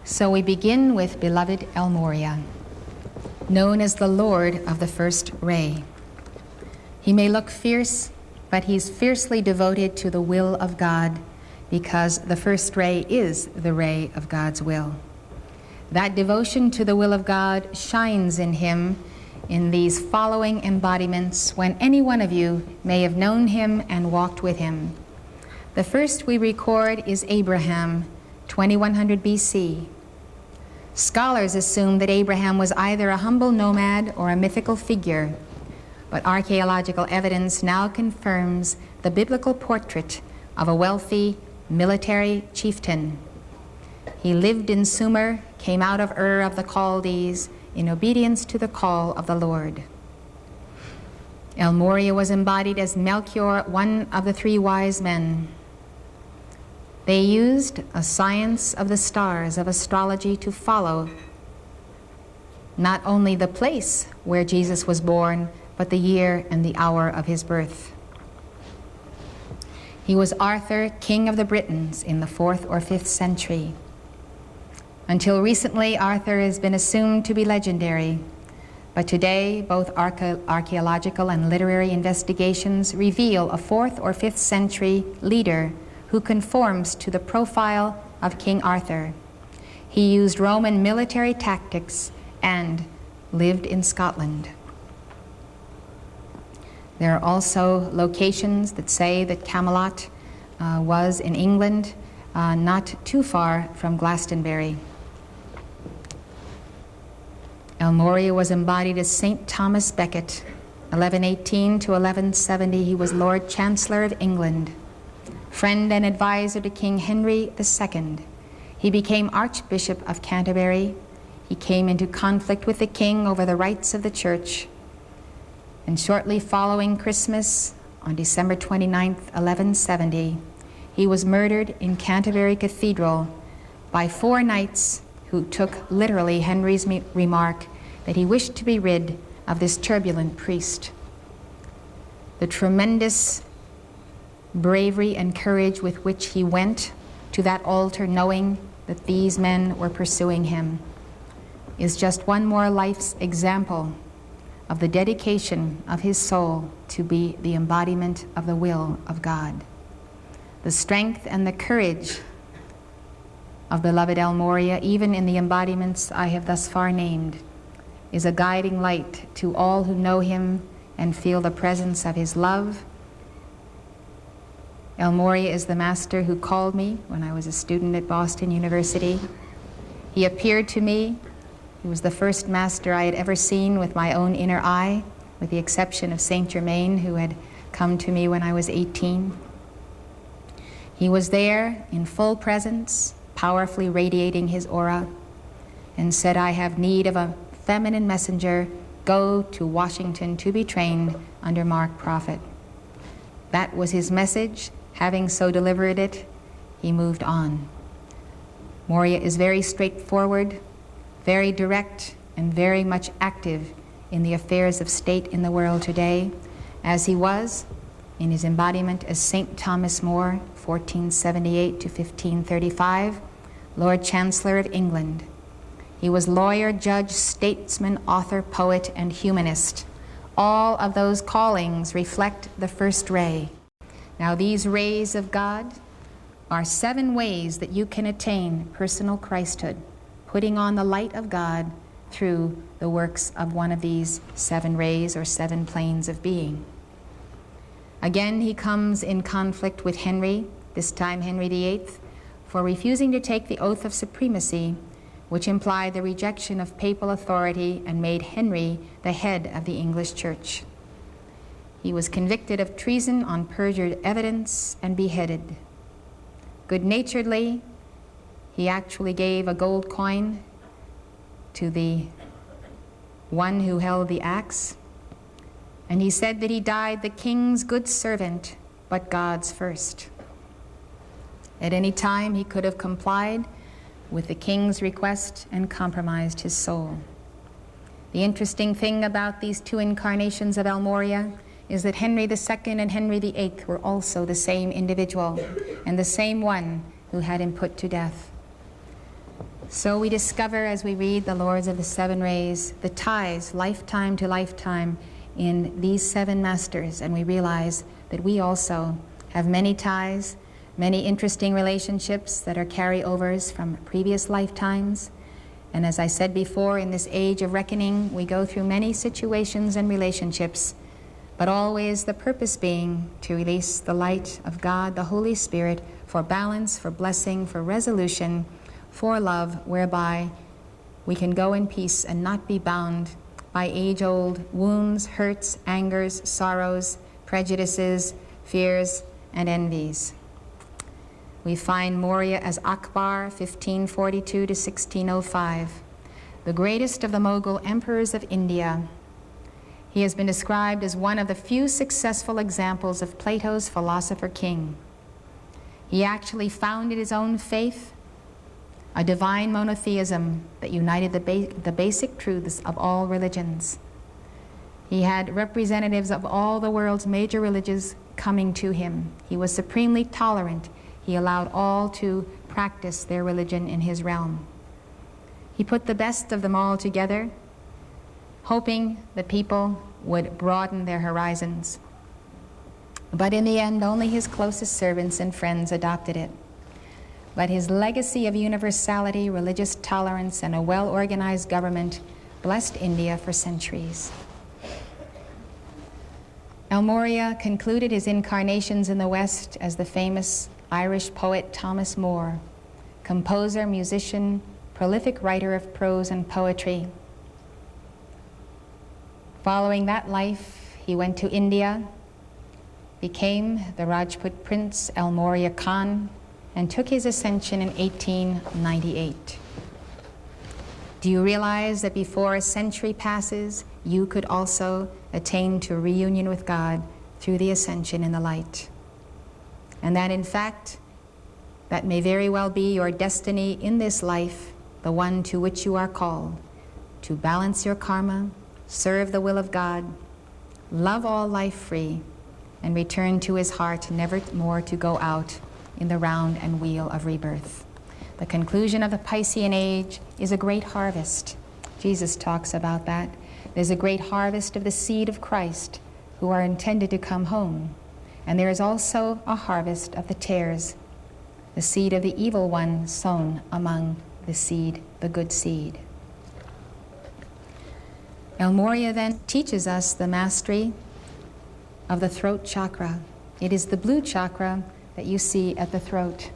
So we begin with beloved El Morya, known as the Lord of the first ray. He may look fierce, but he's fiercely devoted to the will of God, because the first ray is the ray of God's will. That devotion to the will of God shines in him in these following embodiments when any one of you may have known him and walked with him. The first we record is Abraham, 2100 BC. Scholars assume that Abraham was either a humble nomad or a mythical figure, but archaeological evidence now confirms the biblical portrait of a wealthy military chieftain. He lived in Sumer, came out of Ur of the Chaldees in obedience to the call of the Lord. El Morya was embodied as Melchior, one of the three wise men. They used a science of the stars, of astrology, to follow not only the place where Jesus was born, but the year and the hour of his birth. He was Arthur, king of the Britons, in the 4th or 5th century. Until recently, Arthur has been assumed to be legendary, but today both archaeological and literary investigations reveal a 4th or 5th century leader who conforms to the profile of King Arthur. He used Roman military tactics and lived in Scotland. There are also locations that say that Camelot was in England, not too far from Glastonbury. El Morya was embodied as St. Thomas Becket. 1118 to 1170, he was Lord Chancellor of England, friend and advisor to King Henry II. He became Archbishop of Canterbury. He came into conflict with the king over the rights of the church. And shortly following Christmas, on December 29th, 1170, he was murdered in Canterbury Cathedral by 4 knights who took literally Henry's remark that he wished to be rid of this turbulent priest. The tremendous bravery and courage with which he went to that altar knowing that these men were pursuing him is just one more life's example of the dedication of his soul to be the embodiment of the will of God. The strength and the courage of beloved El Morya, even in the embodiments I have thus far named, is a guiding light to all who know him and feel the presence of his love. El Morya is the master who called me when I was a student at Boston University. He appeared to me. He was the first master I had ever seen with my own inner eye, with the exception of Saint Germain, who had come to me when I was 18. He was there in full presence, powerfully radiating his aura, and said, "I have need of a feminine messenger. Go to Washington to be trained under Mark Prophet." That was his message. Having so delivered it, he moved on. Morya is very straightforward, very direct, and very much active in the affairs of state in the world today, as he was in his embodiment as St. Thomas More, 1478 to 1535, Lord Chancellor of England. He was lawyer, judge, statesman, author, poet, and humanist. All of those callings reflect the first ray. Now, these rays of God are 7 ways that you can attain personal Christhood, putting on the light of God through the works of one of these 7 rays or 7 planes of being. Again, he comes in conflict with Henry, this time Henry VIII, for refusing to take the oath of supremacy, which implied the rejection of papal authority and made Henry the head of the English Church. He was convicted of treason on perjured evidence and beheaded. Good-naturedly, he actually gave a gold coin to the one who held the axe, and he said that he died the king's good servant, but God's first. At any time, he could have complied with the king's request and compromised his soul. The interesting thing about these 2 incarnations of El Morya is that Henry II and Henry VIII were also the same individual and the same one who had him put to death. So we discover as we read the Lords of the Seven Rays, the ties, lifetime to lifetime, in these seven masters, and we realize that we also have many ties, many interesting relationships that are carryovers from previous lifetimes. And as I said before, in this age of reckoning, we go through many situations and relationships, but always the purpose being to release the light of God, the Holy Spirit, for balance, for blessing, for resolution, for love, whereby we can go in peace and not be bound by age-old wounds, hurts, angers, sorrows, prejudices, fears, and envies. We find Morya as Akbar, 1542 to 1605, the greatest of the Mughal emperors of India. He has been described as one of the few successful examples of Plato's philosopher king. He actually founded his own faith, a divine monotheism that united the basic truths of all religions. He had representatives of all the world's major religions coming to him. He was supremely tolerant. He allowed all to practice their religion in his realm. He put the best of them all together, hoping that people would broaden their horizons. But in the end, only his closest servants and friends adopted it. But his legacy of universality, religious tolerance, and a well-organized government blessed India for centuries. El Morya concluded his incarnations in the West as the famous Irish poet Thomas Moore, composer, musician, prolific writer of prose and poetry. Following that life, he went to India, became the Rajput prince El Morya Khan, and took his ascension in 1898. Do you realize that before a century passes, you could also attain to reunion with God through the ascension in the light? And that in fact, that may very well be your destiny in this life, the one to which you are called, to balance your karma, serve the will of God, love all life free, and return to his heart, never more to go out in the round and wheel of rebirth. The conclusion of the Piscean age is a great harvest. Jesus talks about that. There's a great harvest of the seed of Christ who are intended to come home. And there is also a harvest of the tares, the seed of the evil one sown among the seed, the good seed. El Morya then teaches us the mastery of the throat chakra. It is the blue chakra that you see at the throat.